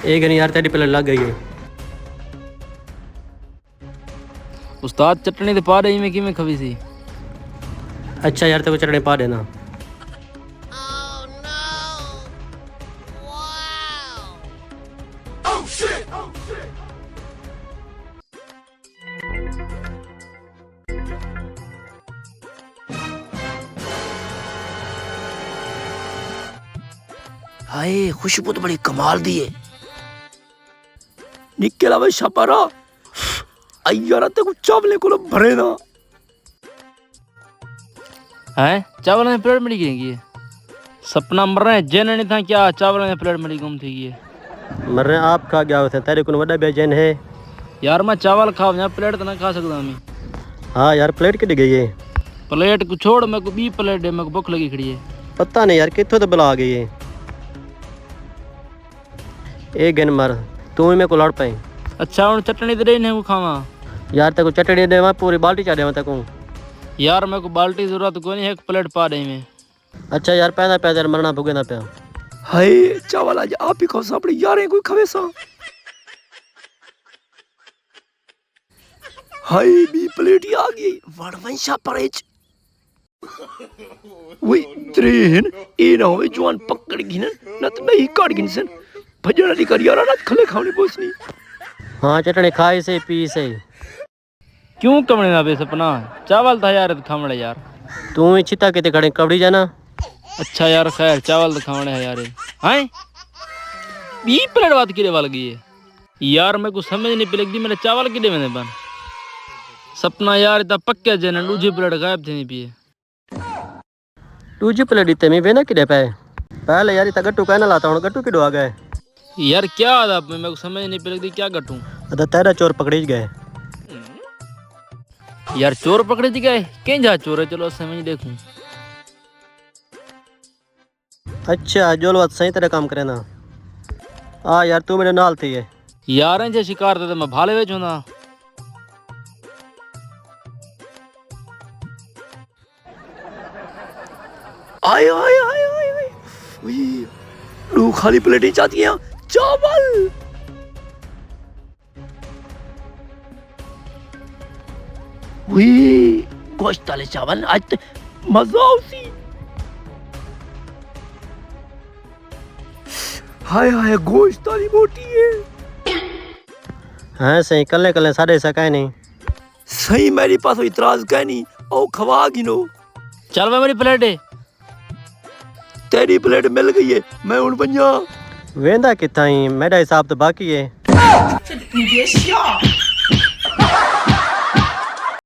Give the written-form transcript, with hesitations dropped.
एक नहीं यार तेरी प्लेट लग गई है। उस्ताद चटनी तो पा रही मैं कि मैं खबी सी। अच्छा यार तेरे को चटनी पा देना। हाय खुशबू तो बड़ी कमाल दी है। निकला भाई छपारा यार तेको चावले को भरे ना है चावल में प्लेट मिली गई सपना मर रहे हैं जैन नहीं था क्या चावल में प्लेट मिली गुम थी गई मर रहे आप खा गया होते तेरे को बड़ा बेचैन है यार मैं चावल खाओ यहाँ प्लेट तो ना खा सकता मैं। हाँ यार प्लेट कितनी गई है? प्लेट को छोड़ मेरे को 20 प्लेट है मेरे को भूख लगी खड़ी है। पता नहीं यार कितों तो बुला गई है। एक गन मर तू ही मेरे को लड़ पाई। अच्छा उन चटनी दे रही को खावा यार तेको चटनी देवा पूरी बाल्टी चाह देवा तेको। यार मेरे को बाल्टी की जरूरत कोई नहीं, एक प्लेट पा रही मैं। अच्छा यार पैदा पैदा मरना भुगे ना पिया। हाय चावल आज आप ही खाओ सापड़े यार कोई खवे सा। हाय 20 प्लेट ही आ गई वड़वंशा परेच वही ट्रेन ए ना होवे जवान पकड़ गिन न तो नहीं काट गिन सन भजन वाली कर यार ना खले खावनी बोसनी। हाँ चटनी खाई से पी से क्यों कमने ना बे सपना चावल था यार खावड़े यार तू ही चिता के खड़े कबड़ी जाना। अच्छा यार खैर चावल तो खावड़े है यार हैं 20 प्लेट बात किरे वाल गई है यार मेरे को समझ नहीं पी लगती मेरे चावल किरे मैंने बन सपना यार इतना पक्के जन दूसरी प्लेट गायब थे नहीं पिए दूसरी प्लेट इतने में वेना किधे पे पहले यार इतना गट्टू कहना लाता हूँ गट्टू किडो आ गए यार क्या आदा मेरे को समझ नहीं पी लगती क्या गट्टू अदा तेरा चोर पकड़ी गए। यार चोर पकड़े थी गए कहीं जा चोर है चलो समझ देखूं। अच्छा जो बात सही तरह काम करे ना आ यार तू मेरे नाल थी है यार जे शिकार थे तो मैं भाले वेचू ना आए आए आए आए आए वही लू खाली प्लेट ही चाहती हैं चावल। वही गोश्त वाले चावल आज तो मजा उसी। हाय हाय गोश्त वाली बोटी है। हाँ सही कल्ले कल्ले साढ़े सकाए नहीं सही मेरी पास इतराज कह नहीं ओ खवा गिनो। चल भाई मेरी प्लेट है तेरी प्लेट मिल गई है मैं उन बंजा वेंदा कितना ही मेरा हिसाब तो बाकी है।